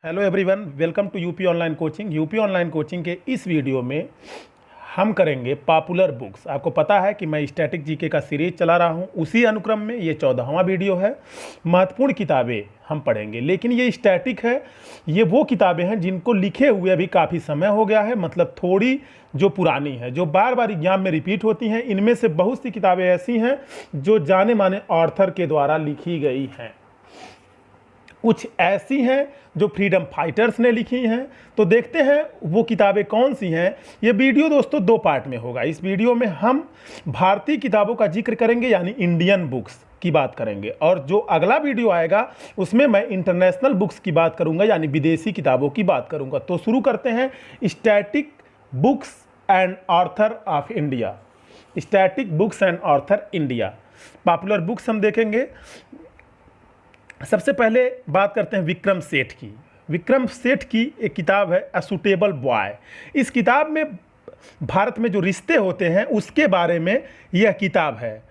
Hello everyone, welcome to UP online coaching. UP online coaching के इस video में हम करेंगे पॉपुलर बुक्स। आपको पता है कि मैं स्टैटिक जीके का सीरीज चला रहा हूं, उसी अनुक्रम में ये 14वां वीडियो है। महत्वपूर्ण किताबें हम पढ़ेंगे, लेकिन ये स्टैटिक है। ये वो किताबें हैं जिनको लिखे हुए अभी काफ़ी समय हो गया है, मतलब थोड़ी जो पुरानी है, जो बार बार एग्जाम में रिपीट होती हैं। इनमें से बहुत सी किताबें ऐसी हैं जो जाने माने ऑथर के द्वारा लिखी गई हैं, कुछ ऐसी हैं जो फ्रीडम फाइटर्स ने लिखी हैं। तो देखते हैं वो किताबें कौन सी हैं। ये वीडियो दोस्तों दो पार्ट में होगा। इस वीडियो में हम भारतीय किताबों का जिक्र करेंगे, यानी इंडियन बुक्स की बात करेंगे, और जो अगला वीडियो आएगा उसमें मैं इंटरनेशनल बुक्स की बात करूंगा, यानी विदेशी किताबों की बात करूंगा। तो शुरू करते हैं। Static books and author of India. Static books and author India, popular books हम देखेंगे। सबसे पहले बात करते हैं विक्रम सेठ की। विक्रम सेठ की एक किताब है अ सूटेबल बॉय। इस किताब में भारत में जो रिश्ते होते हैं उसके बारे में यह किताब है।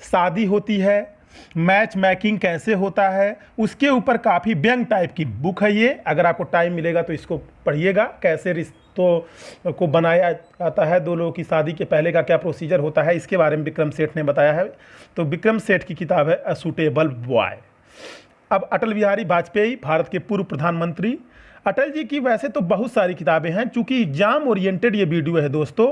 शादी होती है, मैच मेकिंग कैसे होता है, उसके ऊपर काफ़ी व्यंग टाइप की बुक है ये। अगर आपको टाइम मिलेगा तो इसको पढ़िएगा। कैसे रिश्तों को बनाया जाता है, दो लोगों की शादी के पहले का क्या प्रोसीजर होता है, इसके बारे में विक्रम सेठ ने बताया है। तो विक्रम सेठ की किताब है अ सूटेबल बॉय। अब अटल बिहारी वाजपेयी, भारत के पूर्व प्रधानमंत्री। अटल जी की वैसे तो बहुत सारी किताबें हैं, चूंकि एग्जाम ओरिएंटेड ये वीडियो है दोस्तों,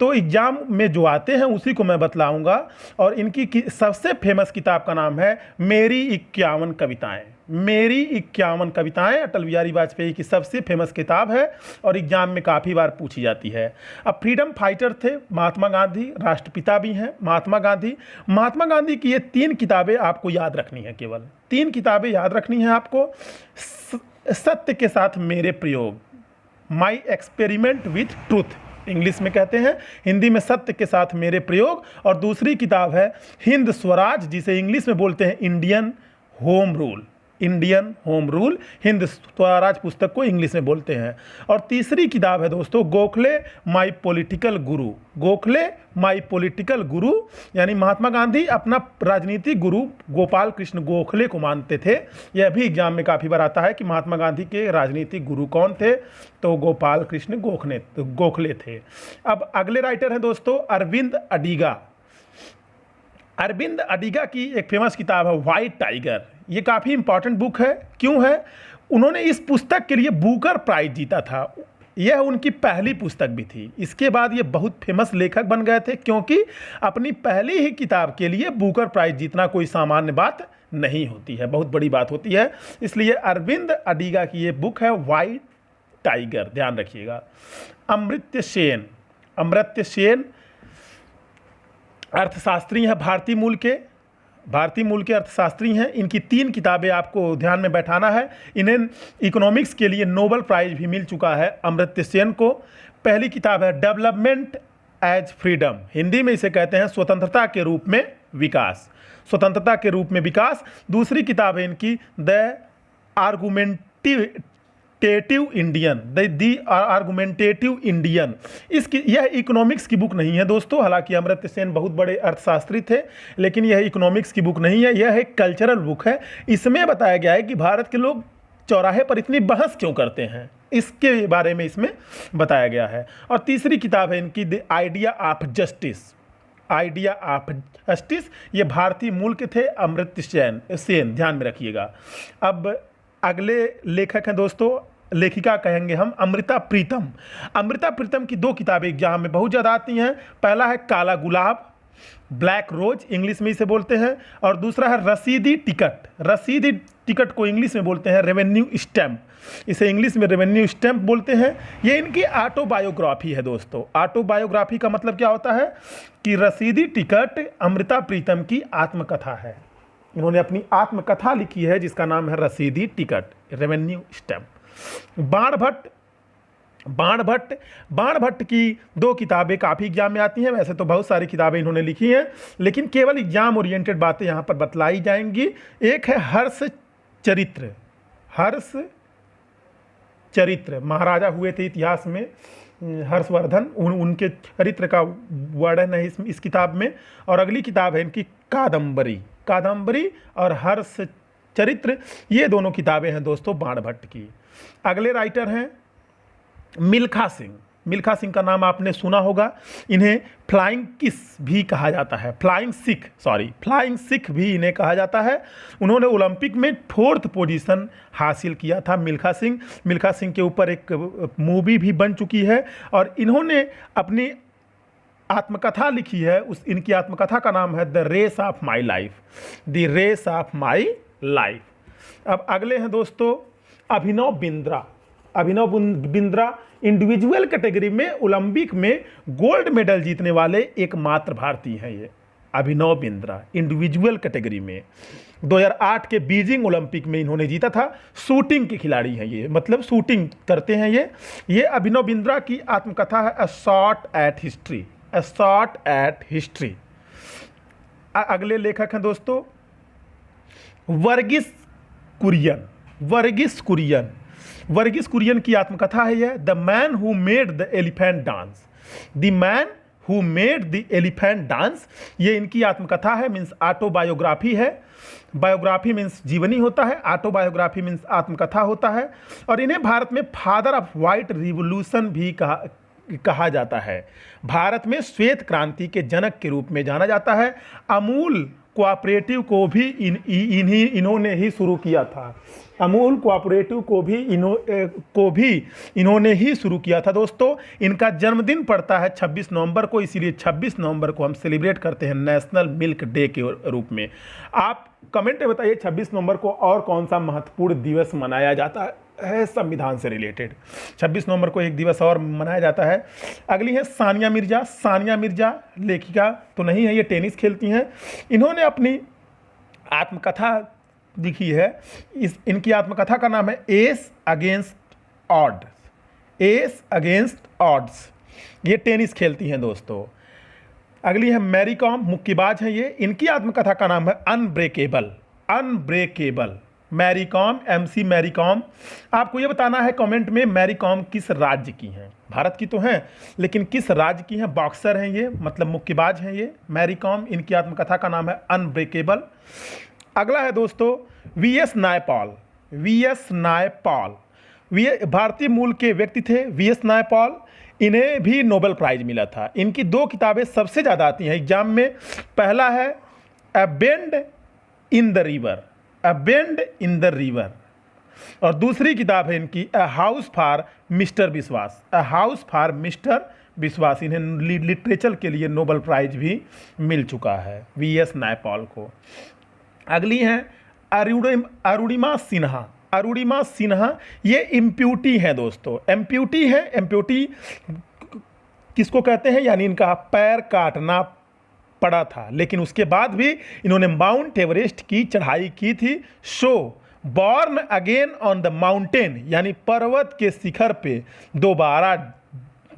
तो एग्जाम में जो आते हैं उसी को मैं बतलाऊंगा। और इनकी सबसे फेमस किताब का नाम है मेरी 51 कविताएं। मेरी 51 कविताएं अटल बिहारी वाजपेयी की सबसे फेमस किताब है और एग्जाम में काफ़ी बार पूछी जाती है। अब फ्रीडम फाइटर थे महात्मा गांधी, राष्ट्रपिता भी हैं महात्मा गांधी। महात्मा गांधी की ये 3 किताबें आपको याद रखनी है, केवल 3 किताबें याद रखनी है आपको। सत्य के साथ मेरे प्रयोग, my experiment with truth English में कहते हैं, हिंदी में सत्य के साथ मेरे प्रयोग। और दूसरी किताब है हिंद स्वराज, जिसे इंग्लिश में बोलते हैं Indian home rule. Indian home rule, Hind Swaraj पुस्तक को इंग्लिश में बोलते हैं। और तीसरी किताब है दोस्तों Gokhale my political Guru. Gokhale my political गुरु, यानी महात्मा गांधी अपना राजनीतिक गुरु गोपाल कृष्ण गोखले को मानते थे। यह भी एग्जाम में काफ़ी बार आता है कि महात्मा गांधी के राजनीतिक गुरु कौन थे, तो गोपाल कृष्ण गोखले थे। अब अगले राइटर हैं दोस्तों अरविंद अडिगा। अरविंद अडिगा की एक फेमस किताब है वाइट टाइगर। ये काफ़ी इंपॉर्टेंट बुक है। क्यों है? उन्होंने इस पुस्तक के लिए बुकर प्राइज जीता था। यह उनकी पहली पुस्तक भी थी। इसके बाद ये बहुत फेमस लेखक बन गए थे, क्योंकि अपनी पहली ही किताब के लिए बुकर प्राइज जीतना कोई सामान्य बात नहीं होती है, बहुत बड़ी बात होती है। इसलिए अरविंद अडिगा की ये बुक है वाइट टाइगर, ध्यान रखिएगा। अमर्त्य सेन। अमर्त्य सेन अर्थशास्त्री हैं, भारतीय मूल के अर्थशास्त्री हैं। इनकी 3 किताबें आपको ध्यान में बैठाना है। इन्हें इकोनॉमिक्स के लिए नोबेल प्राइज भी मिल चुका है अमर्त्य सेन को। पहली किताब है डेवलपमेंट एज फ्रीडम, हिंदी में इसे कहते हैं स्वतंत्रता के रूप में विकास। स्वतंत्रता के रूप में विकास। दूसरी किताब है इनकी the argumentative Indian, the argumentative Indian. इसकी यह इकोनॉमिक्स की बुक नहीं है दोस्तों, हालांकि अमर्त्य सेन बहुत बड़े अर्थशास्त्री थे, लेकिन यह इकोनॉमिक्स की बुक नहीं है, यह एक कल्चरल बुक है। इसमें बताया गया है कि भारत के लोग चौराहे पर इतनी बहस क्यों करते हैं, इसके बारे में इसमें बताया गया है। और तीसरी किताब है इनकी the idea of justice. Idea of justice, ये भारतीय मूल के थे अमर्त्य सेन, ध्यान में रखिएगा। अब अगले लेखक हैं दोस्तों, लेखिका कहेंगे हम, अमृता प्रीतम। अमृता प्रीतम की 2 किताबें एग्जाम में बहुत ज़्यादा आती हैं। पहला है काला गुलाब, ब्लैक रोज इंग्लिश में इसे बोलते हैं, और दूसरा है रसीदी टिकट। रसीदी टिकट को इंग्लिश में बोलते हैं रेवेन्यू स्टैम्प, इसे इंग्लिश में रेवेन्यू स्टैम्प बोलते हैं। ये इनकी ऑटोबायोग्राफी है दोस्तों। ऑटोबायोग्राफी का मतलब क्या होता है कि रसीदी टिकट अमृता प्रीतम की आत्मकथा है। इन्होंने अपनी आत्मकथा लिखी है जिसका नाम है रसीदी टिकट, रेवेन्यू स्टैम्प। बाणभट्ट की 2 किताबें काफ़ी एग्जाम में आती हैं। वैसे तो बहुत सारी किताबें इन्होंने लिखी हैं, लेकिन केवल एग्जाम ओरिएंटेड बातें यहाँ पर बतलाई जाएंगी। एक है हर्ष चरित्र। हर्ष चरित्र, महाराजा हुए थे इतिहास में हर्षवर्धन, उनके चरित्र का वर्णन है इस किताब में। और अगली किताब है इनकी कादम्बरी। कादम्बरी और हर्ष चरित्र, ये दोनों किताबें हैं दोस्तों बाणभट्ट की। अगले राइटर हैं मिल्खा सिंह। मिल्खा सिंह का नाम आपने सुना होगा। इन्हें फ्लाइंग किस भी कहा जाता है, फ्लाइंग सिख भी इन्हें कहा जाता है। उन्होंने ओलंपिक में 4th पोजीशन हासिल किया था मिल्खा सिंह। मिल्खा सिंह के ऊपर एक मूवी भी बन चुकी है और इन्होंने अपनी आत्मकथा लिखी है। इनकी आत्मकथा का नाम है the race of my life, the race of my life. अब अगले हैं दोस्तों अभिनव बिंद्रा। अभिनव बिंद्रा इंडिविजुअल कैटेगरी में ओलंपिक में गोल्ड मेडल जीतने वाले एकमात्र भारतीय हैं। ये अभिनव बिंद्रा इंडिविजुअल कैटेगरी में 2008 के बीजिंग ओलंपिक में इन्होंने जीता था। शूटिंग के खिलाड़ी हैं ये, मतलब शूटिंग करते हैं ये अभिनव बिंद्रा की आत्मकथा है a shot at history, a shot at history. अगले लेखक हैं दोस्तों वर्गीस कुरियन। वर्गीस कुरियन की आत्मकथा है यह the man who made the elephant dance, the man who made the elephant dance. ये इनकी आत्मकथा है, मीन्स ऑटोबायोग्राफी है। बायोग्राफी मीन्स जीवनी होता है, ऑटोबायोग्राफी मीन्स आत्मकथा होता है। और इन्हें भारत में फादर ऑफ व्हाइट रिवोल्यूशन भी कहा जाता है। भारत में श्वेत क्रांति के जनक के रूप में जाना जाता है। अमूल कोऑपरेटिव को भी इन्होंने ही शुरू किया था। अमूल कोऑपरेटिव को भी इन्होंने ही शुरू किया था दोस्तों। इनका जन्मदिन पड़ता है 26 नवंबर को, इसीलिए 26 नवंबर को हम सेलिब्रेट करते हैं नेशनल मिल्क डे के रूप में। आप कमेंट में बताइए 26 नवंबर को और कौन सा महत्वपूर्ण दिवस मनाया जाता है संविधान से रिलेटेड। 26 नवंबर को एक दिवस और मनाया जाता है। अगली है सानिया मिर्जा। सानिया मिर्जा लेखिका तो नहीं है, ये टेनिस खेलती हैं। इन्होंने अपनी आत्मकथा लिखी है। इनकी आत्मकथा का नाम है S against odds, S against odds. ये टेनिस खेलती हैं दोस्तों। अगली है मैरी कॉम, मुक्केबाज हैं ये। इनकी आत्मकथा का नाम है unbreakable, unbreakable. Mary Kom, MC Mary Kom. आपको ये बताना है कमेंट में मैरी कॉम किस राज्य की हैं। भारत की तो हैं, लेकिन किस राज्य की हैं। बॉक्सर हैं ये, मतलब मुक्केबाज हैं ये मैरी कॉम। इनकी आत्मकथा का नाम है अनब्रेकेबल। अगला है दोस्तों VS नायपॉल। VS नायपॉल भारतीय मूल के व्यक्ति थे। VS नायपॉल, इन्हें भी नोबेल प्राइज मिला था। इनकी 2 किताबें सबसे ज़्यादा आती हैं एग्जाम में। पहला है a bend in the river, a bend in the river. और दूसरी किताब है इनकी अ हाउस फॉर मिस्टर विश्वास, अ हाउस फॉर मिस्टर विश्वास। इन्हें लिटरेचर के लिए नोबेल प्राइज भी मिल चुका है VS नायपॉल को। अगली हैं अरुणिमा सिन्हा। अरुणिमा सिन्हा ये एम्प्यूटी हैं दोस्तों, एम्प्यूटी है। एम्प्यूटी किसको कहते हैं, यानी इनका पैर काटना पड़ा था, लेकिन उसके बाद भी इन्होंने माउंट एवरेस्ट की चढ़ाई की थी। Show born again on the mountain, यानी पर्वत के शिखर पे दोबारा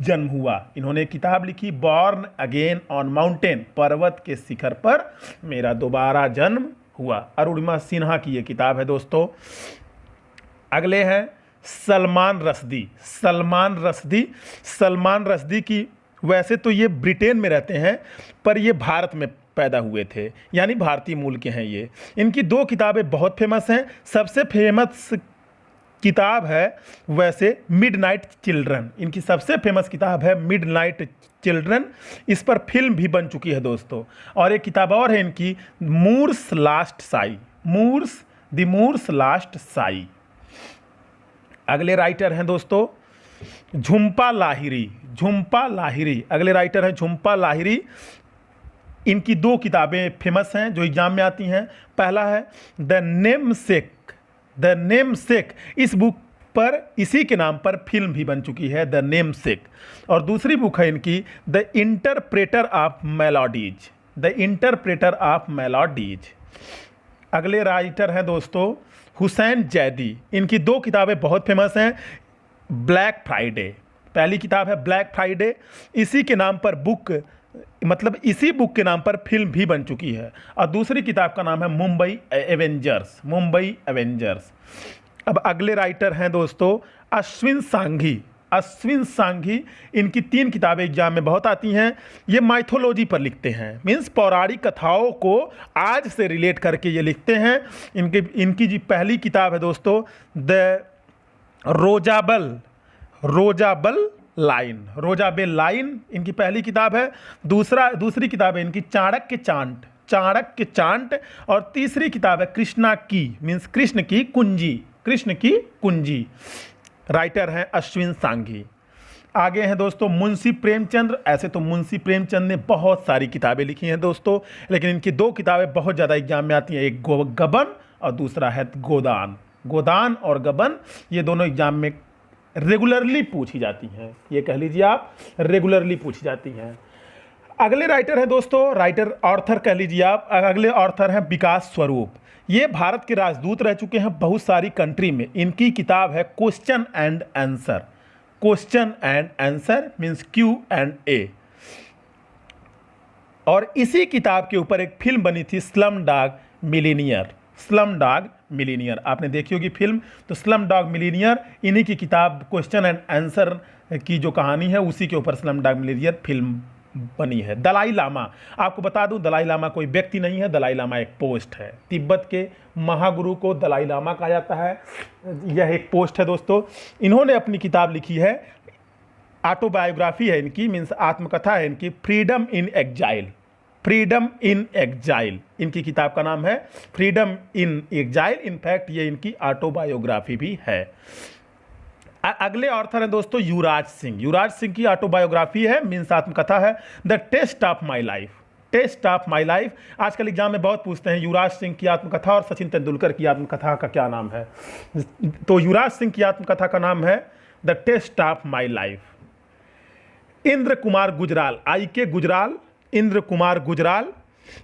जन्म हुआ। इन्होंने किताब लिखी बॉर्न अगेन ऑन माउंटेन, पर्वत के शिखर पर मेरा दोबारा जन्म हुआ। अरुणिमा सिन्हा की ये किताब है दोस्तों। अगले हैं सलमान रश्दी। सलमान रश्दी, सलमान रश्दी की वैसे तो ये ब्रिटेन में रहते हैं, पर ये भारत में पैदा हुए थे, यानी भारतीय मूल के हैं ये। इनकी 2 किताबें बहुत फेमस हैं। सबसे फेमस किताब है वैसे मिडनाइट चिल्ड्रन। इनकी सबसे फेमस किताब है मिडनाइट चिल्ड्रन। इस पर फिल्म भी बन चुकी है दोस्तों। और एक किताब और है इनकी moor's last sigh, the moor's last sigh. अगले राइटर हैं दोस्तों झुम्पा लाहिरी। झुम्पा लाहिरी अगले राइटर हैं झुम्पा लाहिरी। इनकी 2 किताबें फेमस हैं जो एग्जाम में आती हैं। पहला है द नेमसेक, द नेमसेक। इस बुक पर इसी के नाम पर फिल्म भी बन चुकी है, द नेमसेक। और दूसरी बुक है इनकी the interpreter of melodies, the interpreter of melodies. अगले राइटर हैं दोस्तों हुसैन जैदी। इनकी 2 किताबें बहुत फेमस हैं। ब्लैक फ्राइडे, पहली किताब है ब्लैक फ्राइडे। इसी के नाम पर बुक, मतलब इसी बुक के नाम पर फिल्म भी बन चुकी है। और दूसरी किताब का नाम है मुंबई एवेंजर्स, मुंबई एवेंजर्स। अब अगले राइटर हैं दोस्तों अश्विन सांघी। अश्विन सांघी, इनकी 3 किताबें एग्जाम में बहुत आती हैं। ये माइथोलॉजी पर लिखते हैं, मीन्स पौराणिक कथाओं को आज से रिलेट करके ये लिखते हैं। इनकी जी पहली किताब है दोस्तों द रोजाबल लाइन इनकी पहली किताब है। दूसरी किताब है इनकी चाणक्य चांट, और तीसरी किताब है कृष्ण की कुंजी। राइटर हैं अश्विन सांघी। आगे हैं दोस्तों मुंशी प्रेमचंद्र। ऐसे तो मुंशी प्रेमचंद ने बहुत सारी किताबें लिखी हैं दोस्तों, लेकिन इनकी 2 किताबें बहुत ज़्यादा एग्जाम में आती हैं, एक गबन और दूसरा है गोदान और गबन। ये दोनों एग्जाम में रेगुलरली पूछी जाती हैं, ये कह लीजिए आप रेगुलरली पूछी जाती हैं। अगले राइटर हैं दोस्तों, ऑर्थर कह लीजिए आप। अगले ऑर्थर हैं विकास स्वरूप। ये भारत के राजदूत रह चुके हैं बहुत सारी कंट्री में। इनकी किताब है question and answer means Q&A। और इसी किताब के ऊपर एक फिल्म बनी थी स्लम डॉग मिलीनियर। आपने देखी होगी फिल्म, तो स्लम डॉग मिलीनियर इन्हीं की किताब क्वेश्चन एंड आंसर की जो कहानी है उसी के ऊपर स्लम डॉग मिलीनियर फिल्म बनी है। दलाई लामा, आपको बता दूं दलाई लामा कोई व्यक्ति नहीं है, दलाई लामा एक पोस्ट है। तिब्बत के महागुरु को दलाई लामा कहा जाता है, यह एक पोस्ट है दोस्तों। इन्होंने अपनी किताब लिखी है, ऑटोबायोग्राफी है इनकी, मीन्स आत्मकथा है इनकी, फ्रीडम इन एग्जाइल। इनकी किताब का नाम है फ्रीडम इन एग्जाइल। इनफैक्ट ये इनकी ऑटोबायोग्राफी भी है। अगले ऑथर हैं दोस्तों युवराज सिंह की ऑटोबायोग्राफी है, मीन्स आत्मकथा है, the test of my life. आजकल एग्जाम में बहुत पूछते हैं युवराज सिंह की आत्मकथा और सचिन तेंदुलकर की आत्मकथा का क्या नाम है। तो युवराज सिंह की आत्मकथा का नाम है the test of my life. Inder Kumar Gujral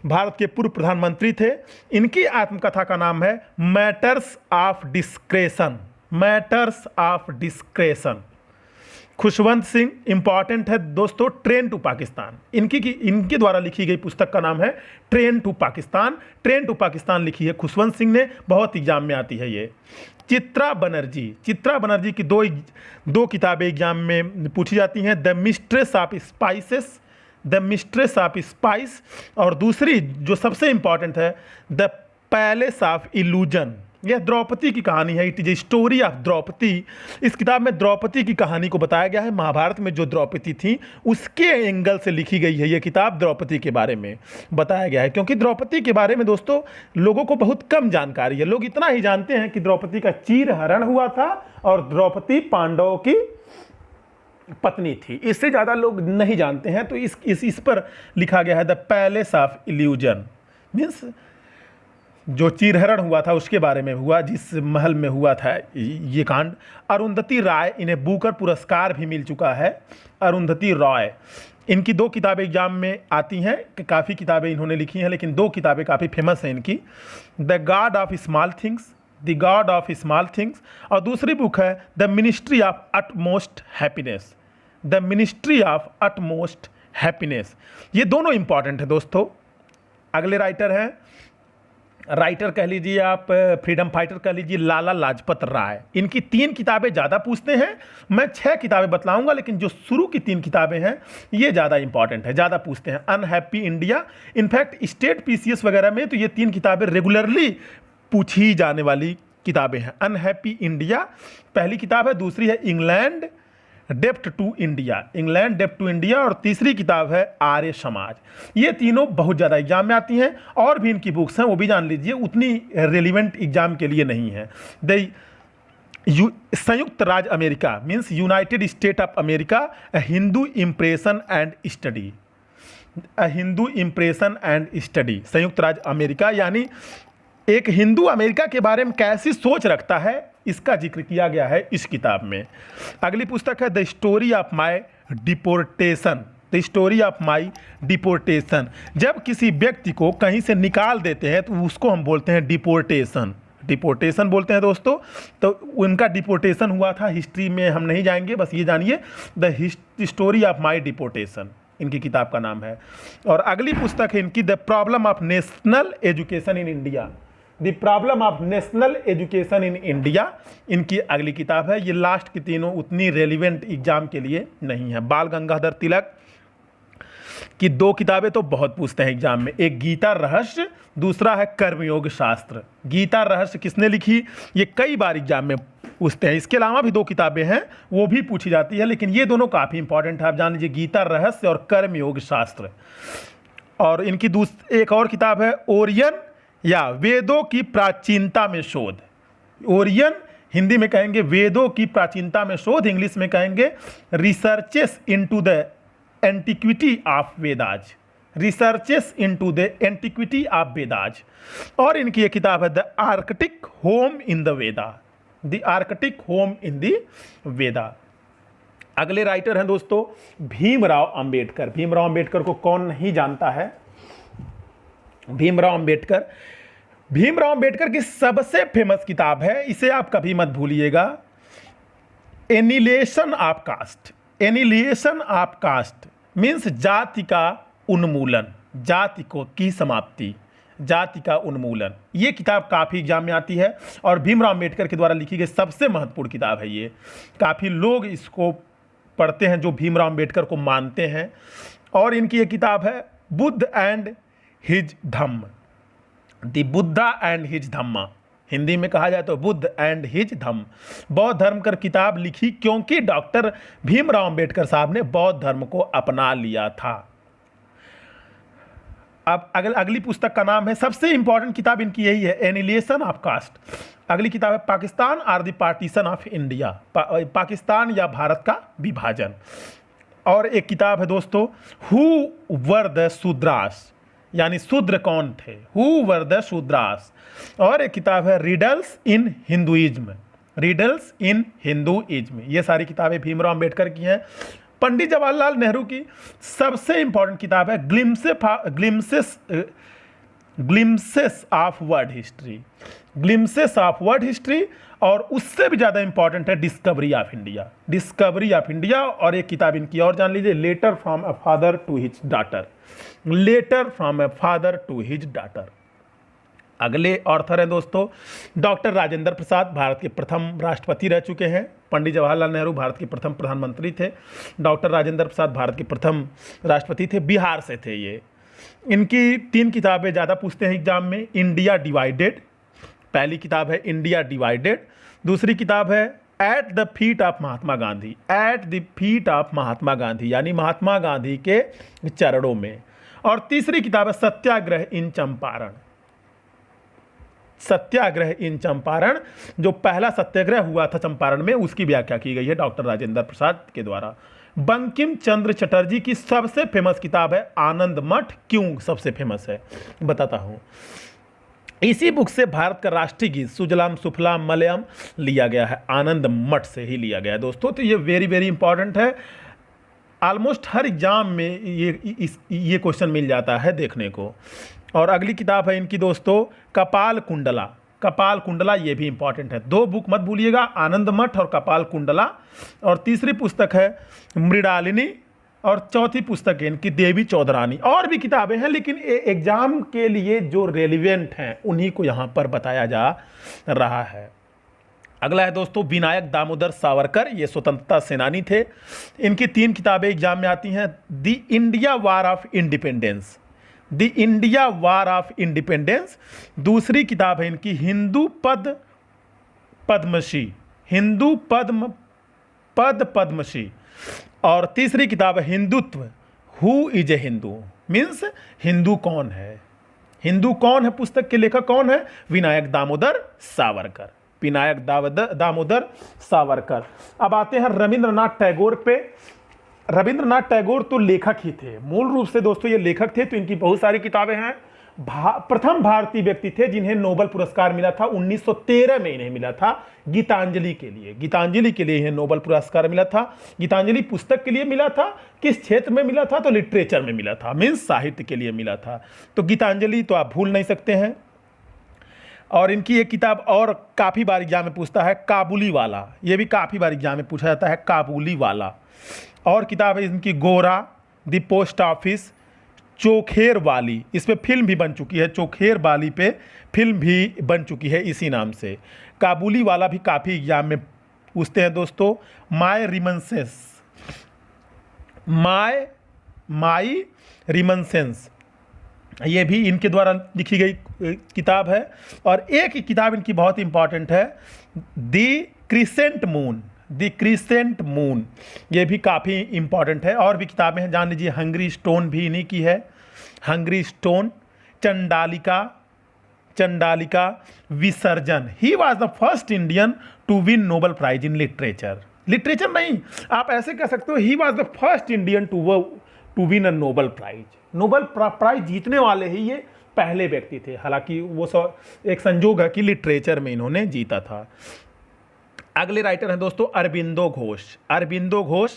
Bharat के पूर्व प्रधानमंत्री थे। इनकी आत्मकथा का नाम है matters of discretion. Khushwant Singh, important है दोस्तों, ट्रेन टू पाकिस्तान। इनके द्वारा लिखी गई पुस्तक का नाम है ट्रेन टू पाकिस्तान लिखी है खुशवंत सिंह ने, बहुत एग्जाम में आती है ये। चित्रा बनर्जी की दो किताबें एग्जाम में पूछी जाती हैं, द मिस्ट्रेस ऑफ स्पाइस और दूसरी जो सबसे इंपॉर्टेंट है द पैलेस ऑफ इल्यूजन। यह द्रौपदी की कहानी है, it is a story of Draupadi. इस किताब में द्रौपदी की कहानी को बताया गया है, महाभारत में जो द्रौपदी थी उसके एंगल से लिखी गई है। यह किताब द्रौपदी के बारे में बताया गया है, क्योंकि द्रौपदी के बारे में दोस्तों लोगों को बहुत कम जानकारी है। लोग इतना ही जानते हैं कि द्रौपदी का चीरहरण हुआ था और द्रौपदी पांडवों की पत्नी थी, इससे ज़्यादा लोग नहीं जानते हैं। तो इस पर लिखा गया है the palace of illusion, means जो चीरहरण हुआ था उसके बारे में हुआ, जिस महल में हुआ था ये कांड। अरुंधति राय, इन्हें बुकर पुरस्कार भी मिल चुका है। अरुंधति रॉय, इनकी 2 किताबें एग्जाम में आती हैं, काफ़ी किताबें इन्होंने लिखी हैं, लेकिन 2 किताबें काफ़ी फेमस हैं इनकी, the God of small things और दूसरी बुक है the ministry of utmost happiness. ये दोनों इंपॉर्टेंट है दोस्तों। अगले राइटर कह लीजिए आप, फ्रीडम फाइटर कह लीजिए, लाला लाजपत राय। इनकी 3 किताबें ज़्यादा पूछते हैं, मैं 6 किताबें बतलाऊंगा, लेकिन जो शुरू की 3 किताबें हैं ये ज़्यादा इंपॉर्टेंट है, ज़्यादा पूछते हैं। Unhappy India, in fact state PCS वगैरह में तो ये 3 किताबें रेगुलरली पूछी जाने वाली किताबें हैं। अनहैप्पी इंडिया पहली किताब है, दूसरी है इंग्लैंड डेप्ट टू इंडिया और तीसरी किताब है आर्य समाज। ये तीनों बहुत ज़्यादा एग्जाम में आती हैं, और भी इनकी बुक्स हैं वो भी जान लीजिए, उतनी रेलिवेंट एग्जाम के लिए नहीं है। संयुक्त राज्य America means United state of America, a Hindu impression and study. संयुक्त राज्य अमेरिका यानी एक हिंदू अमेरिका के बारे में कैसी सोच रखता है, इसका जिक्र किया गया है इस किताब में। अगली पुस्तक है the story of my deportation. जब किसी व्यक्ति को कहीं से निकाल देते हैं तो उसको हम बोलते हैं डिपोर्टेशन बोलते हैं दोस्तों। तो उनका डिपोर्टेशन हुआ था, हिस्ट्री में हम नहीं जाएंगे, बस ये जानिए the story of my deportation इनकी किताब का नाम है। और अगली पुस्तक है इनकी the problem of national education in India. The problem of national education in India इनकी अगली किताब है। ये लास्ट की तीनों उतनी रेलिवेंट एग्जाम के लिए नहीं है। बाल गंगाधर तिलक की दो किताबें तो बहुत पूछते हैं एग्जाम में, एक गीता रहस्य, दूसरा है कर्मयोग शास्त्र। गीता रहस्य किसने लिखी, ये कई बार एग्जाम में पूछते हैं। इसके अलावा भी दो किताबें हैं वो भी पूछी जाती है, लेकिन ये दोनों काफ़ी इंपॉर्टेंट है। आप जान लीजिए, गीता रहस्य और कर्मयोग शास्त्र। और इनकी एक और किताब है ओरियन या वेदों की प्राचीनता में शोध। ओरियन हिंदी में कहेंगे वेदों की प्राचीनता में शोध, इंग्लिश में कहेंगे researches into the antiquity of Vedas. Researches into the antiquity of Vedas. और इनकी एक किताब है the Arctic home in the Veda. The Arctic home in the Veda. अगले राइटर हैं दोस्तों भीमराव अंबेडकर। भीमराव अंबेडकर को कौन नहीं जानता है। भीमराव अंबेडकर, भीमराव अंबेडकर की सबसे फेमस किताब है, इसे आप कभी मत भूलिएगा, annihilation of caste. Annihilation of caste means जाति का उन्मूलन, जाति को की समाप्ति, जाति का उन्मूलन। ये किताब काफ़ी एग्जाम में आती है और भीमराव अंबेडकर के द्वारा लिखी गई सबसे महत्वपूर्ण किताब है ये। काफ़ी लोग इसको पढ़ते हैं जो भीमराव अंबेडकर को मानते हैं। और इनकी एक किताब है Buddha and his Dhamma. The Buddha and his Dhamma, Hindi में कहा जाए तो बुद्ध एंड हिज धम्म। बौद्ध धर्म कर किताब लिखी क्योंकि डॉक्टर भीमराव अंबेडकर साहब ने बौद्ध धर्म को अपना लिया था। अब अगली पुस्तक का नाम है, सबसे इंपॉर्टेंट किताब इनकी यही है, एनिहिलेशन ऑफ कास्ट। अगली किताब है Pakistan or the partition of India. Pakistan या भारत का विभाजन। और एक किताब है दोस्तों हु वर द शूद्रास, यानी शूद्र कौन थे, हु वर द शूद्रास। और एक किताब है riddles in Hinduism. Riddles in Hinduism. ये सारी किताबें भीमराव अंबेडकर की हैं। पंडित जवाहरलाल नेहरू की सबसे इंपॉर्टेंट किताब है glimpses of world history. Glimpses of world history. और उससे भी ज़्यादा इंपॉर्टेंट है discovery of India. Discovery of India. और एक किताब इनकी और जान लीजिए, letter from a father to his daughter. Letter from a father to his daughter. अगले ऑथर हैं दोस्तों डॉक्टर राजेंद्र प्रसाद, भारत के प्रथम राष्ट्रपति रह चुके हैं। पंडित जवाहरलाल नेहरू भारत के प्रथम प्रधानमंत्री थे। डॉक्टर राजेंद्र प्रसाद भारत के प्रथम राष्ट्रपति थे, बिहार से थे ये। इनकी तीन किताबें ज़्यादा पूछते हैं एग्जाम में। इंडिया डिवाइडेड, पहली किताब है इंडिया डिवाइडेड। दूसरी किताब है at the feet of Mahatma Gandhi. At the feet of Mahatma Gandhi, यानी महात्मा गांधी के चरणों में। और तीसरी किताब है सत्याग्रह इन चंपारण। सत्याग्रह इन चंपारण, जो पहला सत्याग्रह हुआ था चंपारण में, उसकी व्याख्या की गई है डॉक्टर राजेंद्र प्रसाद के द्वारा। बंकिम चंद्र चटर्जी की सबसे फेमस किताब है आनंद मठ। क्यों सबसे फेमस है बताता हूँ। इसी बुक से भारत का राष्ट्रीय गीत सुजलाम सुफलाम मलयम लिया गया है, आनंद मठ से ही लिया गया है दोस्तों। तो ये वेरी वेरी इंपॉर्टेंट है। ऑलमोस्ट हर एग्जाम में ये क्वेश्चन मिल जाता है देखने को। और अगली किताब है इनकी दोस्तों कपाल कुंडला। कपाल कुंडला ये भी इंपॉर्टेंट है, दो बुक मत भूलिएगा, आनंद मठ और कपाल कुंडला। और तीसरी पुस्तक है मृणालिनी। और चौथी पुस्तक है इनकी देवी चौधरानी। और भी किताबें हैं, लेकिन एग्जाम के लिए जो रेलिवेंट हैं उन्हीं को यहाँ पर बताया जा रहा है। अगला है दोस्तों विनायक दामोदर सावरकर, ये स्वतंत्रता सेनानी थे। इनकी तीन किताबें एग्जाम में आती हैं। The India war of independence. The India war of independence. दूसरी किताब है इनकी हिंदू पद्मश्री। हिंदू पद्मश्री। और तीसरी किताब है Hindutva, who is a Hindu, means Hindu कौन है। हिंदू कौन है पुस्तक के लेखक कौन है, विनायक दामोदर सावरकर। विनायक दामोदर सावरकर। अब आते हैं रविंद्रनाथ टैगोर पे। रविंद्रनाथ टैगोर तो लेखक ही थे, मूल रूप से दोस्तों ये लेखक थे, तो इनकी बहुत सारी किताबें हैं। प्रथम भारतीय व्यक्ति थे जिन्हें नोबेल पुरस्कार मिला था, 1913 में इन्हें मिला था गीतांजलि के लिए। गीतांजलि के लिए इन्हें नोबेल पुरस्कार मिला था। गीतांजलि पुस्तक के लिए मिला था, किस क्षेत्र में मिला था, तो लिटरेचर में मिला था, मीन्स साहित्य के लिए मिला था। तो गीतांजलि तो आप भूल नहीं सकते हैं। और इनकी एक किताब और काफ़ी बार एग्जाम में पूछता है, काबुली वाला। ये भी काफ़ी बार एग्जाम में पूछा जाता है, काबुली वाला। और किताब है इनकी गोरा, द पोस्ट ऑफिस, चोखेर वाली, इस पे फिल्म भी बन चुकी है, चोखेर वाली पे फिल्म भी बन चुकी है इसी नाम से। काबुली वाला भी काफ़ी एग्जाम में पूछते हैं दोस्तों। माय रिमनसेंस, माई रिमनसेंस, ये भी इनके द्वारा लिखी गई किताब है। और एक ही किताब इनकी बहुत इंपॉर्टेंट है, the crescent moon, the crescent moon, ये भी काफ़ी इंपॉर्टेंट है। और भी किताबें हैं, जान लीजिए हंगरी स्टोन भी इन्हीं की है, Hungary stone, Chandalika, Chandalika Visarjan. He was the first Indian to win Nobel prize in literature, literature नहीं, आप ऐसे कह सकते हो, he was the first Indian to win a Nobel prize. Nobel prize जीतने वाले ही ये पहले व्यक्ति थे, हालांकि वो एक संजोग है कि लिटरेचर में इन्होंने जीता था। अगले राइटर हैं दोस्तों अरबिंदो घोष। अरबिंदो घोष,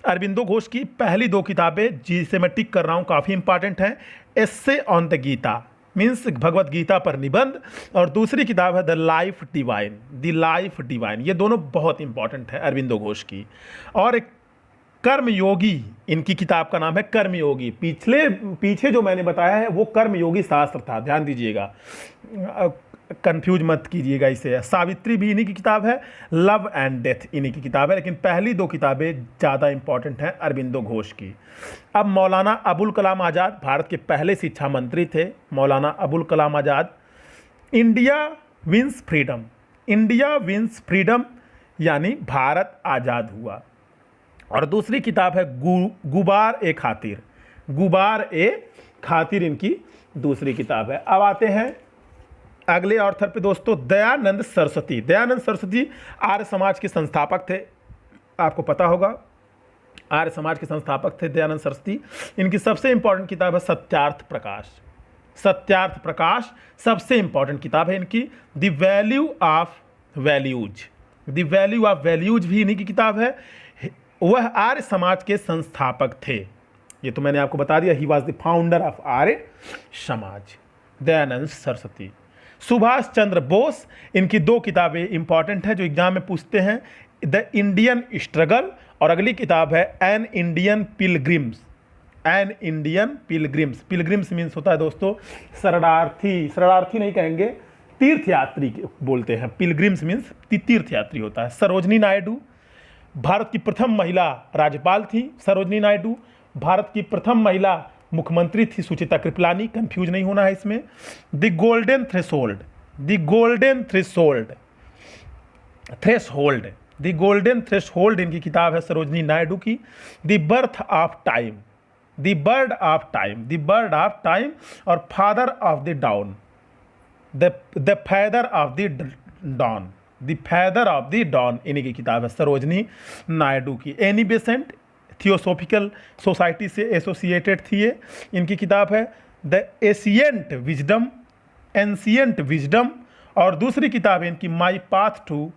अरबिंदो घोष की पहली 2 किताबें जिसे मैं टिक कर रहा हूँ काफ़ी इंपॉर्टेंट हैं, एस्से on the Gita means Bhagavad Gita पर निबंध, और दूसरी किताब है the life divine, the life divine. ये दोनों बहुत इंपॉर्टेंट है अरबिंदो घोष की। और एक कर्मयोगी, इनकी किताब का नाम है कर्मयोगी। पीछे जो मैंने बताया है वो कर्मयोगी शास्त्र था, ध्यान दीजिएगा, कंफ्यूज मत कीजिएगा इसे। सावित्री भी इन्हीं की किताब है, लव एंड डेथ इन्हीं की किताब है, लेकिन पहली 2 किताबें ज़्यादा इंपॉर्टेंट हैं अरबिंदो घोष की। अब मौलाना अबुल कलाम आज़ाद भारत के पहले शिक्षा मंत्री थे, Maulana Abul Kalam Azad. India wins freedom, India wins freedom यानी भारत आज़ाद हुआ। और दूसरी किताब है गुबार ए खातिर, गुबार ए खातिर इनकी दूसरी किताब है। अब आते हैं अगले ऑथर पे दोस्तों, दयानंद सरस्वती। दयानंद सरस्वती आर्य समाज के संस्थापक थे, आपको पता होगा आर्य समाज के संस्थापक थे दयानंद सरस्वती। इनकी सबसे इंपॉर्टेंट किताब है सत्यार्थ प्रकाश, सत्यार्थ प्रकाश सबसे इंपॉर्टेंट किताब है इनकी। The value of values, the value of values भी इन्हीं की किताब है। वह आर्य समाज के संस्थापक थे, ये तो मैंने आपको बता दिया, he was the founder of Arya Samaj, Dayanand Saraswati. Subhash Chandra Bose, इनकी 2 किताबें इंपॉर्टेंट हैं जो एग्जाम में पूछते हैं, द इंडियन स्ट्रगल, और अगली किताब है an Indian pilgrims, an Indian pilgrims. Pilgrims means होता है दोस्तों शरणार्थी, शरणार्थी नहीं कहेंगे, तीर्थयात्री बोलते हैं, पिलग्रिम्स मीन्स तीर्थयात्री होता है। सरोजनी नायडू भारत की प्रथम महिला राज्यपाल थी, सरोजनी नायडू भारत की प्रथम महिला मुख्यमंत्री थी, सुचिता कृपलानी, कंफ्यूज नहीं होना है इसमें। The golden threshold, the golden threshold, threshold, the golden threshold इनकी किताब है सरोजनी नायडू की। The birth of time, the bird of time, the bird of time, और father of the down, the feather of the dawn, the feather of the dawn इन्हीं की किताब है सरोजनी नायडू की। एनी बेसेंट थियोसॉफिकल सोसाइटी से एसोसिएटेड थी ये, इनकी किताब है the ancient wisdom, ancient wisdom. और दूसरी किताब है इनकी my path to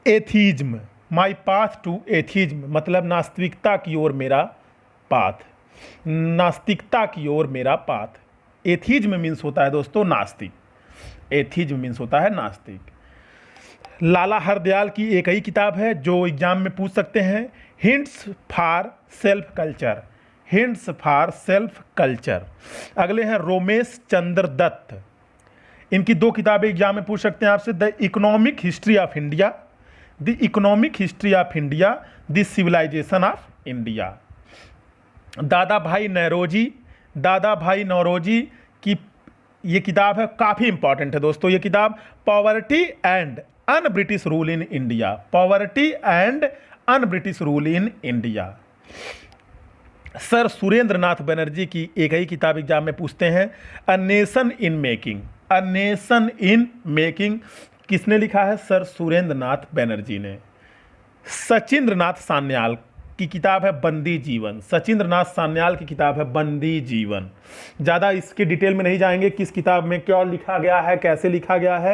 atheism, my path to atheism मतलब नास्तिकता की ओर मेरा पाथ, नास्तिकता की ओर मेरा पाथ। एथीज्म मीन्स होता है दोस्तों नास्तिक, एथीज्म मीन्स होता है नास्तिक। लाला हरदयाल की एक ही किताब है जो एग्जाम में पूछ सकते हैं, hints for self culture, hints for self culture. अगले हैं रोमेश चंद्र दत्त, इनकी 2 किताबें एग्जाम में पूछ सकते हैं आपसे, the economic history of India, the economic history of India, the civilisation of India. Dadabhai Naoroji, दादा भाई नौरोजी की ये किताब है, काफ़ी इंपॉर्टेंट है दोस्तों ये किताब, poverty and un British rule in India, poverty and un British rule in India. Sir Surendra Nath Banerjee की एक ही किताब एग्जाम में पूछते हैं, a nation in making, a nation in making किसने लिखा है? सर सुरेंद्र नाथ बनर्जी ने। सचिंद्र नाथ सान्याल की किताब है बंदी जीवन, सचिंद्र नाथ सान्याल की किताब है बंदी जीवन। ज़्यादा इसके डिटेल में नहीं जाएंगे, किस किताब में क्या लिखा गया है, कैसे लिखा गया है।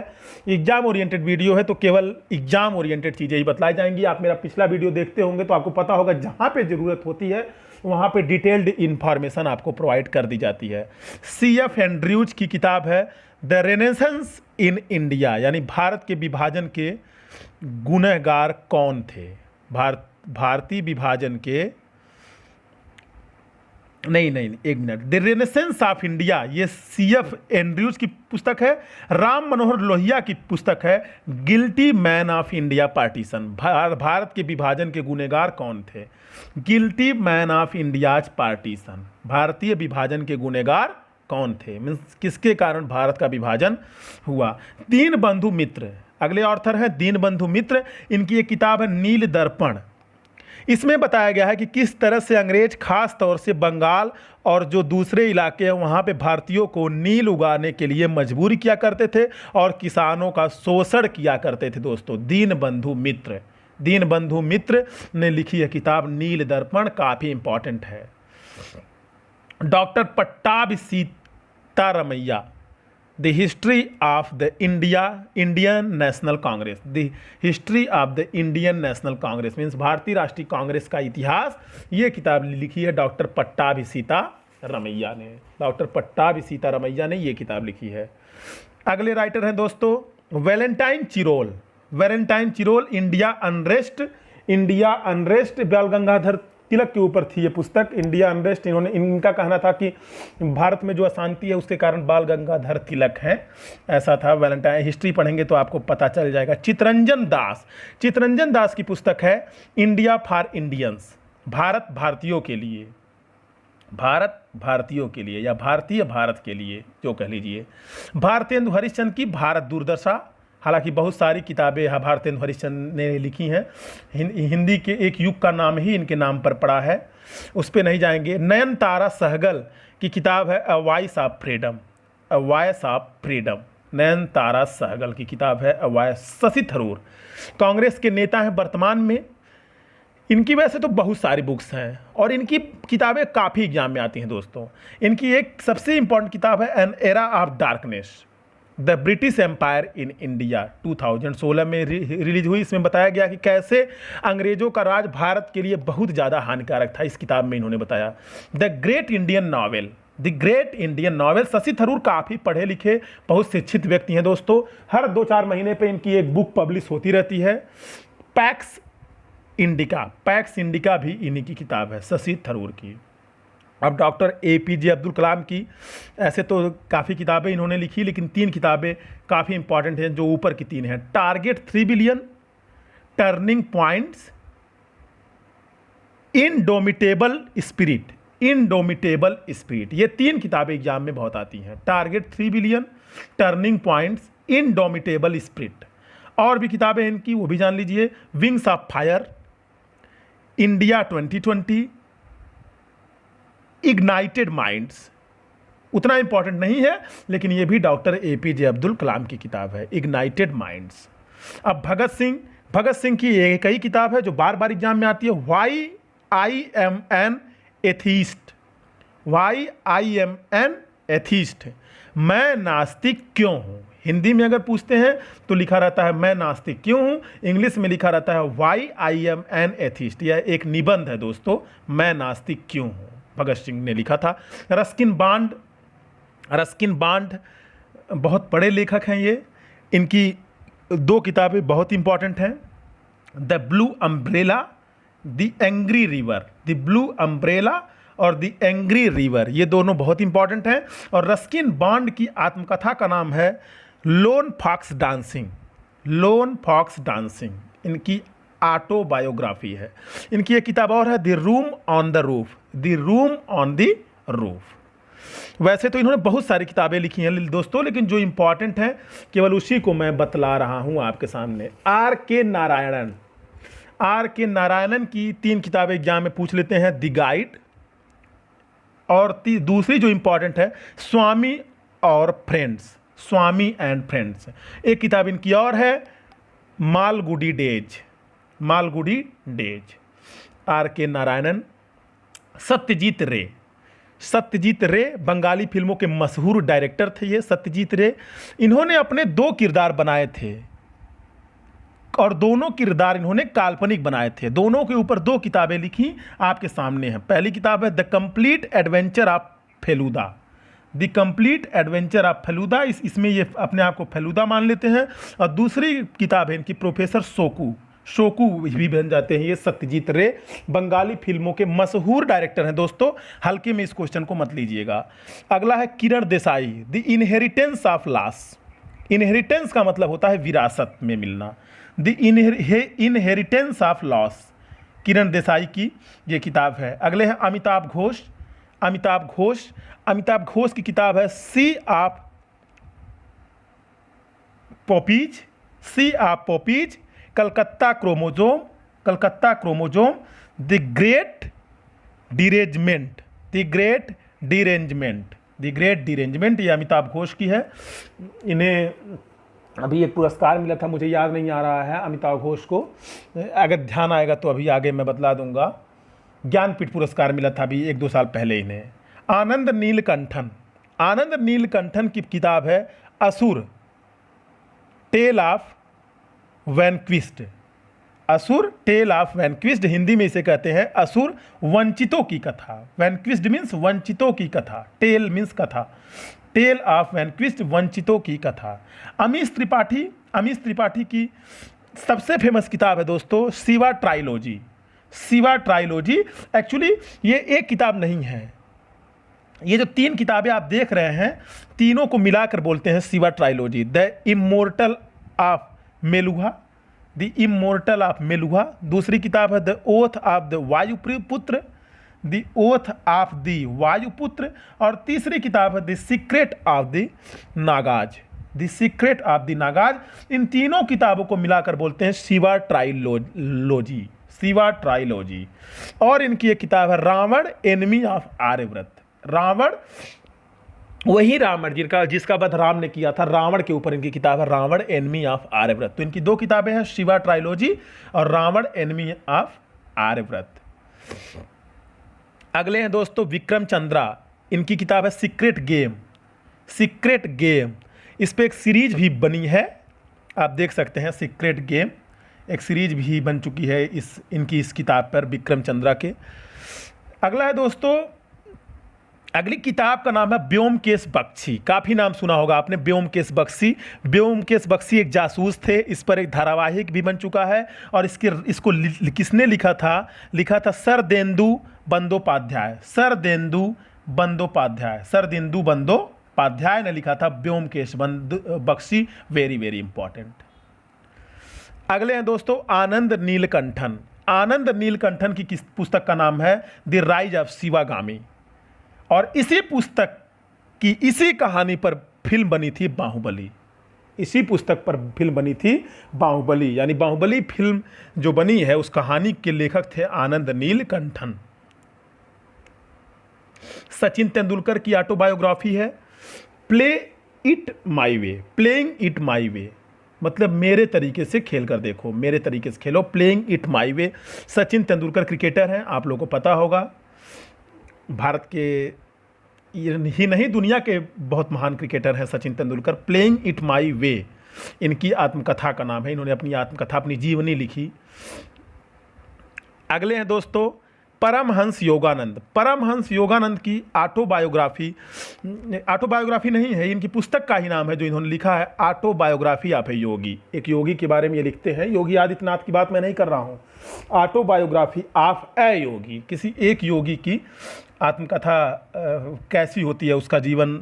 एग्जाम ओरिएंटेड वीडियो है तो केवल एग्जाम ओरिएंटेड चीज़ें ही बतलाई जाएंगी। आप मेरा पिछला वीडियो देखते होंगे तो आपको पता होगा, जहाँ पे ज़रूरत होती है वहाँ पे डिटेल्ड इन्फॉर्मेशन आपको प्रोवाइड कर दी जाती है। CF एंड्रयूज की किताब है द रेनेसेंस इन इंडिया, यानी भारत के विभाजन के गुनहगार कौन थे, भारतीय विभाजन के नहीं नहीं नहीं, एक minute. The renaissance of India, ये CF एंड्रयूज की पुस्तक है। राम मनोहर लोहिया की पुस्तक है guilty man of India partition, Bharat के विभाजन के गुनहगार कौन थे। Guilty man of India's partition, भारतीय विभाजन के गुनहगार कौन थे, मीन्स किसके कारण भारत का विभाजन हुआ। दीनबंधु मित्र अगले ऑथर हैं, दीनबंधु मित्र। इनकी एक किताब है नील दर्पण। इसमें बताया गया है कि किस तरह से अंग्रेज खास तौर से बंगाल और जो दूसरे इलाके हैं वहाँ पे भारतीयों को नील उगाने के लिए मजबूर किया करते थे और किसानों का शोषण किया करते थे। दोस्तों, दीनबंधु मित्र ने लिखी है किताब नील दर्पण, काफ़ी इंपॉर्टेंट है। Doctor Pattabhi Sitaramayya, the history of the Indian national Congress, the history of the Indian national Congress means भारतीय राष्ट्रीय कांग्रेस का इतिहास, ये किताब लिखी है डॉक्टर पट्टाभी सीतारमैया ने। डॉक्टर पट्टाभी सीतारमैया ने ये किताब लिखी है। अगले राइटर हैं दोस्तों Valentine Chirol. Valentine Chirol, India unrest, बाल गंगाधर तिलक के ऊपर थी ये पुस्तक, इंडिया अनरेस्ट। इनका कहना था कि भारत में जो अशांति है उसके कारण बाल गंगाधर तिलक हैं, ऐसा था। वैलेंटाइन हिस्ट्री पढ़ेंगे तो आपको पता चल जाएगा। चितरंजन दास की पुस्तक है इंडिया फॉर इंडियंस, भारत भारतीयों के लिए, या भारतीय भारत के लिए जो कह लीजिए। भारतेंदु हरिश्चंद्र की भारत दुर्दशा, हालांकि बहुत सारी किताबें यहाँ भारतेंदु हरिश्चंद्र ने लिखी हैं। हिंदी के एक युग का नाम ही इनके नाम पर पड़ा है, उस पर नहीं जाएंगे। नयनतारा सहगल की किताब है a voice of freedom, Nayantara Sahgal की किताब है अ वॉइस। शशि थरूर कांग्रेस के नेता हैं वर्तमान में। इनकी वैसे तो बहुत सारी बुक्स हैं और इनकी किताबें काफ़ी एग्जाम में आती हैं दोस्तों। इनकी एक सबसे इम्पॉर्टेंट किताब है an era of darkness, the British empire in India, 2016 में रिलीज हुई। इसमें बताया गया कि कैसे अंग्रेजों का राज भारत के लिए बहुत ज़्यादा हानिकारक था। इस किताब में इन्होंने बताया। The great Indian novel, Shashi Tharoor काफ़ी पढ़े लिखे बहुत शिक्षित व्यक्ति हैं दोस्तों। हर 2-4 महीने पे इनकी एक बुक पब्लिश होती रहती है। पैक्स इंडिका भी इन्हीं की किताब है, शशि थरूर की। अब डॉक्टर APJ अब्दुल कलाम की ऐसे तो काफ़ी किताबें इन्होंने लिखी, लेकिन 3 किताबें काफ़ी इंपॉर्टेंट हैं जो ऊपर की 3 हैं। Target 3 billion, turning points, indomitable spirit, ये 3 किताबें एग्जाम में बहुत आती हैं। Target 3 billion, turning points, indomitable spirit. और भी किताबें इनकी वो भी जान लीजिए। Wings of fire, India 2020, ignited minds, उतना इंपॉर्टेंट नहीं है लेकिन ये भी डॉक्टर APJ अब्दुल कलाम की किताब है, इग्नाइटेड माइंड्स। अब भगत सिंह की एक ही किताब है जो बार बार एग्जाम में आती है, why I am N atheist, मैं नास्तिक क्यों हूँ। हिंदी में अगर पूछते हैं तो लिखा रहता है मैं नास्तिक क्यों हूँ, इंग्लिश में लिखा रहता है why I am N atheist. यह एक निबंध है दोस्तों, मैं नास्तिक क्यों हूँ, भगत सिंह ने लिखा था। रस्किन बॉन्ड बहुत बड़े लेखक हैं ये। इनकी 2 किताबें बहुत इंपॉर्टेंट हैं, the blue umbrella, the angry river, और द एंग्री रिवर, ये दोनों बहुत इंपॉर्टेंट हैं। और रस्किन बॉन्ड की आत्मकथा का नाम है लोन फॉक्स डांसिंग, इनकी ऑटोबायोग्राफी है। इनकी एक किताब और है the room on the roof. वैसे तो इन्होंने बहुत सारी किताबें लिखी हैं दोस्तों, लेकिन जो इंपॉर्टेंट हैं केवल उसी को मैं बतला रहा हूं आपके सामने। आर के नारायणन की 3 किताबें एग्जाम में पूछ लेते हैं, द गाइड, और दूसरी जो इंपॉर्टेंट है स्वामी एंड फ्रेंड्स। एक किताब इनकी और है मालगुडी डेज। आर के नारायणन। सत्यजीत रे बंगाली फिल्मों के मशहूर डायरेक्टर थे ये सत्यजीत रे। इन्होंने अपने 2 किरदार बनाए थे और दोनों किरदार इन्होंने काल्पनिक बनाए थे। दोनों के ऊपर 2 किताबें लिखी, आपके सामने हैं। पहली किताब है the complete adventure of Feluda, इसमें ये अपने आप को फेलूदा मान लेते हैं। और दूसरी किताब है इनकी प्रोफेसर शोकू भी बन जाते हैं। ये सत्यजीत रे बंगाली फिल्मों के मशहूर डायरेक्टर हैं दोस्तों, हल्के में इस क्वेश्चन को मत लीजिएगा। अगला है Kiran Desai, the inheritance of loss. Inheritance का मतलब होता है विरासत में मिलना। The inheritance of loss, Kiran Desai की ये किताब है। अगले हैं अमिताभ घोष। अमिताभ घोष की किताब है sea of poppies, Calcutta chromosome, the great derangement, ये अमिताभ घोष की है। इन्हें अभी एक पुरस्कार मिला था, मुझे याद नहीं आ रहा है अमिताभ घोष को, अगर ध्यान आएगा तो अभी आगे मैं बतला दूंगा। ज्ञानपीठ पुरस्कार मिला था अभी 1-2 साल पहले इन्हें। आनंद नीलकंठन की किताब है असुर, टेल ऑफ वैनक्विस्ट। हिंदी में इसे कहते हैं असुर वंचितों की कथा। वैनक्विस्ट मीन्स वंचितों की कथा, टेल मीन्स कथा, टेल ऑफ वैनक्विस्ट, वंचितों की कथा। अमीश त्रिपाठी की सबसे फेमस किताब है दोस्तों शिवा ट्राइलॉजी। एक्चुअली ये एक किताब नहीं है, ये जो 3 किताबें आप देख रहे हैं तीनों को मिलाकर बोलते हैं Shiva trilogy. The immortal of Meluha, दूसरी किताब है the oath of the Vayuputra, और तीसरी किताब है the secret of the Nagas. इन तीनों किताबों को मिलाकर बोलते हैं शिवा ट्राइलॉजी। और इनकी एक किताब है रावण एनिमी ऑफ आर्यव्रत। रावण, वही रावण जिसका वध राम ने किया था, रावण के ऊपर इनकी किताब है रावण एनिमी ऑफ आर्यव्रत। तो इनकी 2 किताबें हैं शिवा ट्राइलॉजी और रावण एनिमी ऑफ आर्यव्रत। अगले हैं दोस्तों विक्रम चंद्रा, इनकी किताब है सीक्रेट गेम। इस पे एक सीरीज भी बनी है, आप देख सकते हैं, सीक्रेट गेम एक सीरीज भी बन चुकी है इनकी इस किताब पर, विक्रम चंद्रा के। अगला है दोस्तों, अगली किताब का नाम है ब्योमकेश बख्शी। काफ़ी नाम सुना होगा आपने, ब्योमकेश बख्शी एक जासूस थे। इस पर एक धारावाहिक भी बन चुका है। और इसको किसने लिखा था सरदेंदु बंदोपाध्याय ने लिखा था Byomkesh Bakshi. Very very important. अगले हैं दोस्तों आनंद नीलकंठन की किस पुस्तक का नाम है द राइज ऑफ शिवागामी। और इसी पुस्तक की इसी कहानी पर फिल्म बनी थी बाहुबली। यानी बाहुबली फिल्म जो बनी है उस कहानी के लेखक थे आनंद नीलकंठन। सचिन तेंदुलकर की ऑटोबायोग्राफी है प्लेइंग इट माई वे, मतलब मेरे तरीके से खेल कर देखो, मेरे तरीके से खेलो, playing it my way. Sachin Tendulkar cricketer हैं, आप लोगों को पता होगा, भारत के ही नहीं दुनिया के बहुत महान क्रिकेटर हैं Sachin Tendulkar. Playing it my way इनकी आत्मकथा का नाम है, इन्होंने अपनी आत्मकथा, अपनी जीवनी लिखी। अगले हैं दोस्तों परमहंस योगानंद की ऑटोबायोग्राफी नहीं है, इनकी पुस्तक का ही नाम है जो इन्होंने लिखा है, ऑटोबायोग्राफी ऑफ ए योगी। एक योगी के बारे में ये लिखते हैं, योगी आदित्यनाथ की बात मैं नहीं कर रहा हूँ, ऑटोबायोग्राफी ऑफ ए योगी, किसी एक योगी की आत्मकथा कैसी होती है, उसका जीवन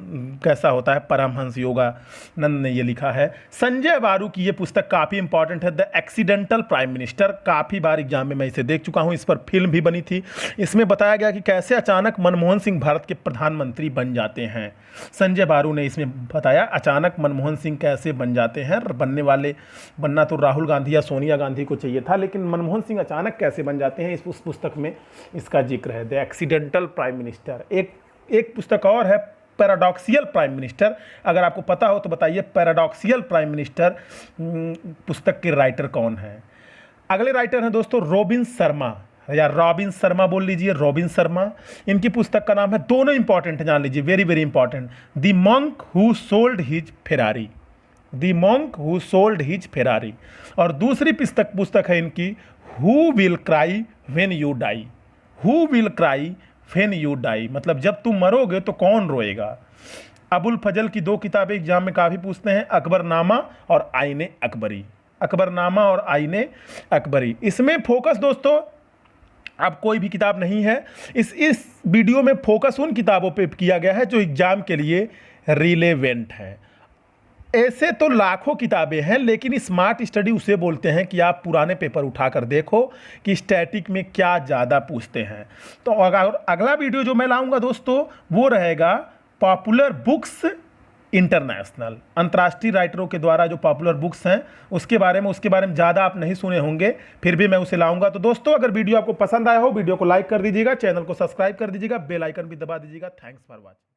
कैसा होता है, परमहंस योगानंद ने ये लिखा है। संजय बारू की ये पुस्तक काफ़ी इंपॉर्टेंट है, द एक्सीडेंटल प्राइम मिनिस्टर। काफ़ी बार एग्जाम में मैं इसे देख चुका हूँ, इस पर फिल्म भी बनी थी। इसमें बताया गया कि कैसे अचानक मनमोहन सिंह भारत के प्रधानमंत्री बन जाते हैं। संजय बारू ने इसमें बताया अचानक मनमोहन सिंह कैसे बन जाते हैं। बनना तो राहुल गांधी या सोनिया गांधी को चाहिए था, लेकिन मनमोहन सिंह अचानक कैसे बन जाते हैं, इस पुस्तक में इसका जिक्र है, द एक्सीडेंटल प्राइम मिनिस्टर। एक पुस्तक और है पैराडॉक्सियल प्राइम मिनिस्टर, अगर आपको पता हो तो बताइए पैराडॉक्सियल प्राइम मिनिस्टर पुस्तक के राइटर कौन है। अगले राइटर हैं दोस्तों रॉबिन शर्मा बोल लीजिए, रॉबिन शर्मा। इनकी पुस्तक का नाम है, दोनों इंपॉर्टेंट है, जान लीजिए, very very important, the monk who sold his Ferrari. और दूसरी पुस्तक है इनकी who will cry when you die, मतलब जब तुम मरोगे तो कौन रोएगा। अबुल फजल की 2 किताबें एग्जाम में काफ़ी पूछते हैं, अकबरनामा और आईने अकबरी। अकबरनामा और आईने अकबरी। इसमें फोकस दोस्तों अब कोई भी किताब नहीं है, इस वीडियो में फोकस उन किताबों पे किया गया है जो एग्जाम के लिए रिलेवेंट हैं। ऐसे तो लाखों किताबें हैं, लेकिन स्मार्ट स्टडी उसे बोलते हैं कि आप पुराने पेपर उठाकर देखो कि स्टैटिक में क्या ज़्यादा पूछते हैं। तो अगला वीडियो जो मैं लाऊंगा दोस्तों वो रहेगा पॉपुलर बुक्स इंटरनेशनल, अंतर्राष्ट्रीय राइटरों के द्वारा जो पॉपुलर बुक्स हैं उसके बारे में ज़्यादा आप नहीं सुने होंगे, फिर भी मैं उसे लाऊंगा। तो दोस्तों अगर वीडियो आपको पसंद आया हो, वीडियो को लाइक कर दीजिएगा, चैनल को सब्सक्राइब कर दीजिएगा, बेल आइकन भी दबा दीजिएगा। Thanks for watching.